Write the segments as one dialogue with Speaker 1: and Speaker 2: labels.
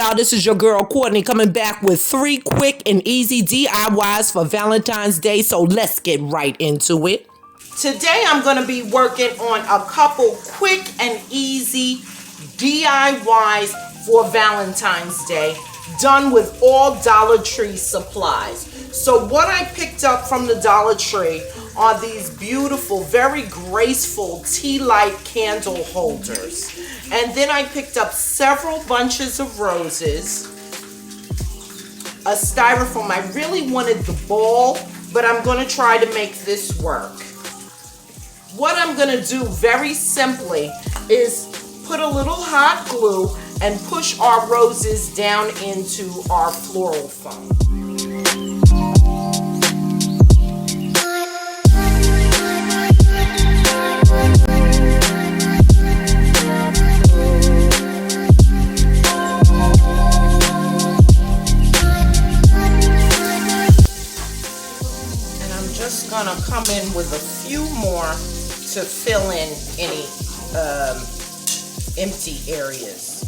Speaker 1: y'all? This is your girl Courtney coming back with 3 quick and easy DIYs for Valentine's Day. So let's get right into it. Today I'm going to be working on a couple quick and easy DIYs for Valentine's Day, done with all Dollar Tree supplies. So what I picked up from the Dollar Tree are these beautiful, very graceful tea light candle holders. And then I picked up several bunches of roses, a styrofoam. I really wanted the ball, but I'm going to try to make this work. What I'm going to do very simply is put a little hot glue and push our roses down into our floral foam. Gonna come in with a few more to fill in any empty areas.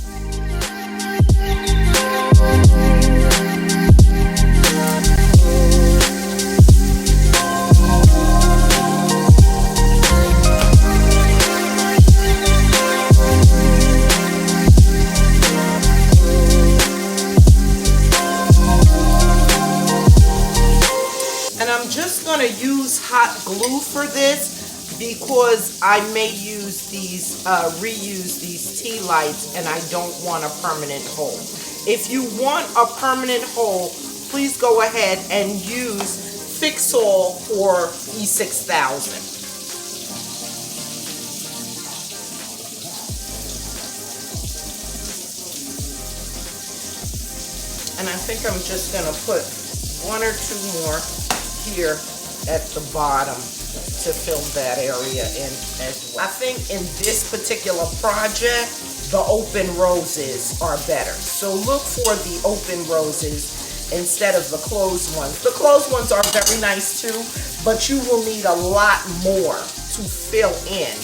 Speaker 1: I'm just going to use hot glue for this because I may use these, reuse these tea lights, and I don't want a permanent hole. If you want a permanent hole, please go ahead and use Fix-All for E6000. And I think I'm just going to put 1 or 2 more here at the bottom to fill that area in as well. I think in this particular project, the open roses are better. So look for the open roses instead of the closed ones. The closed ones are very nice too, but you will need a lot more to fill in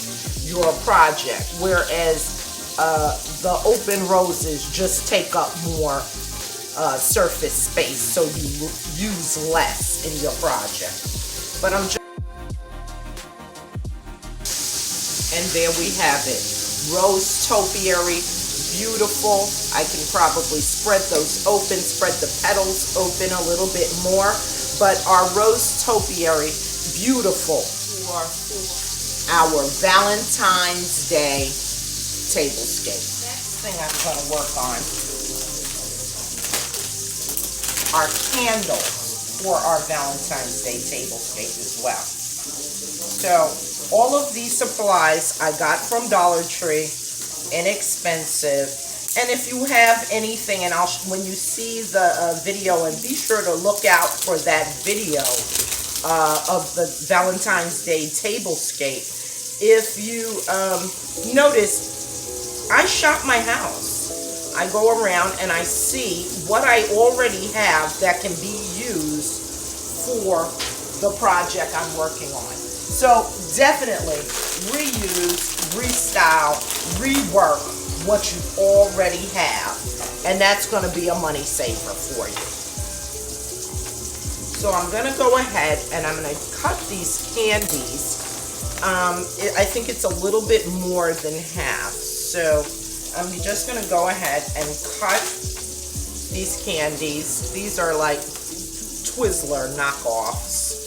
Speaker 1: your project, whereas the open roses just take up more surface space, so you use less in your project. But I'm just, and there we have it, rose topiary, beautiful. I can probably spread those open, spread the petals open a little bit more, but our rose topiary, beautiful for our Valentine's Day tablescape. Next thing I'm going to work on are candles for our Valentine's Day tablescape as well. So all of these supplies I got from Dollar Tree, inexpensive. And if you have anything, and when you see the video, and be sure to look out for that video of the Valentine's Day tablescape. If you notice, I shop my house. I go around and I see what I already have that can be used for the project I'm working on. So definitely reuse, restyle, rework what you already have. And that's going to be a money saver for you. So I'm going to go ahead and I'm going to cut these candies. I think it's a little bit more than half. So I'm just going to go ahead and cut these candies. These are like Twizler knockoffs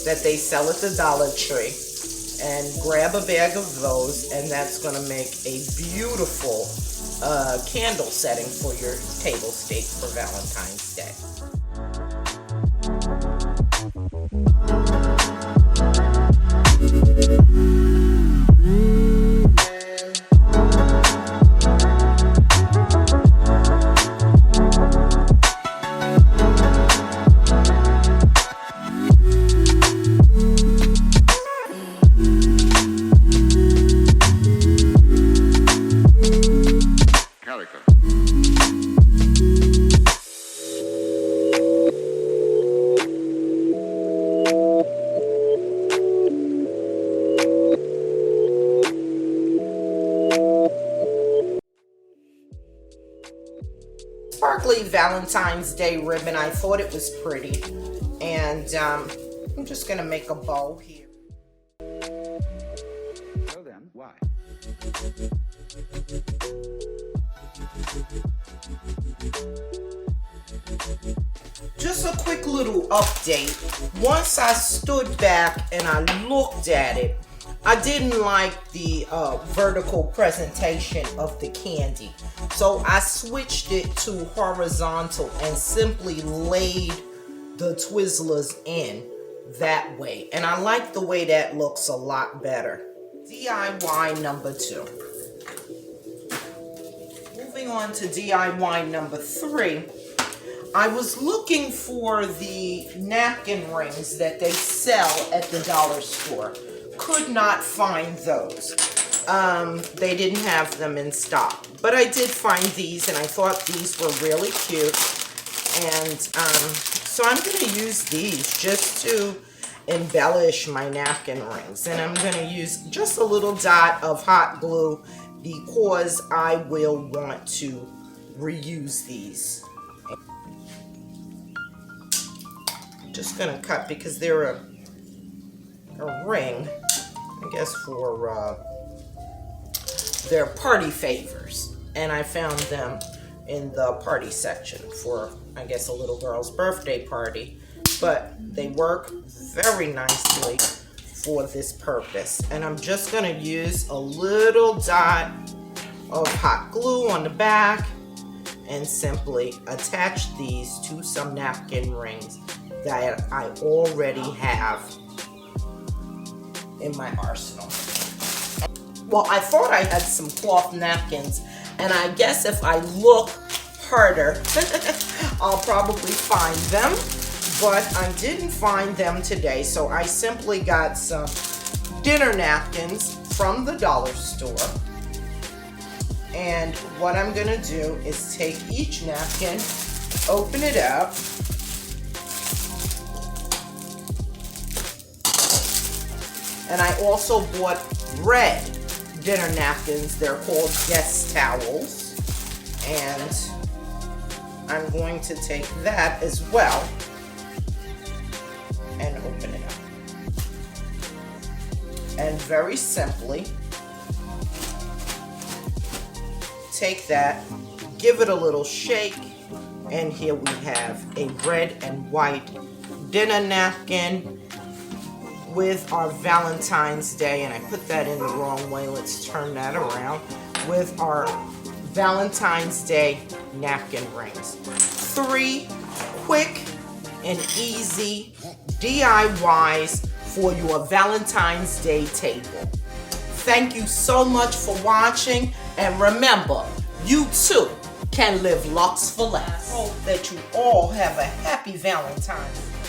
Speaker 1: that they sell at the Dollar Tree. And grab a bag of those, and that's going to make a beautiful candle setting for your tablescape for Valentine's Day. silly Valentine's Day ribbon. I thought it was pretty. And I'm just gonna make a bow here.
Speaker 2: So then, why?
Speaker 1: Just a quick little update. Once I stood back and I looked at it, I didn't like the vertical presentation of the candy. So I switched it to horizontal and simply laid the Twizlers in that way. And I like the way that looks a lot better. DIY number 2. Moving on to DIY number 3. I was looking for the napkin rings that they sell at the dollar store. Could not find those. They didn't have them in stock. But I did find these, and I thought these were really cute. And so I'm going to use these just to embellish my napkin rings. And I'm going to use just a little dot of hot glue because I will want to reuse these. Just going to cut because they're a ring, I guess, for their party favors. And I found them in the party section for, I guess, a little girl's birthday party. But they work very nicely for this purpose. And I'm just going to use a little dot of hot glue on the back and simply attach these to some napkin rings that I already have in my arsenal. Well, I thought I had some cloth napkins, and I guess if I look harder, I'll probably find them, but I didn't find them today, so I simply got some dinner napkins from the dollar store. And what I'm gonna do is take each napkin, open it up, and I also bought red dinner napkins. They're called guest towels. And I'm going to take that as well and open it up. And very simply, take that, give it a little shake, and here we have a red and white dinner napkin with our Valentine's Day, and I put that in the wrong way. Let's turn that around, with our Valentine's Day napkin rings. 3 quick and easy DIYs for your Valentine's Day table. Thank you so much for watching, and remember, you too can live lux for less. I hope that you all have a happy Valentine's Day.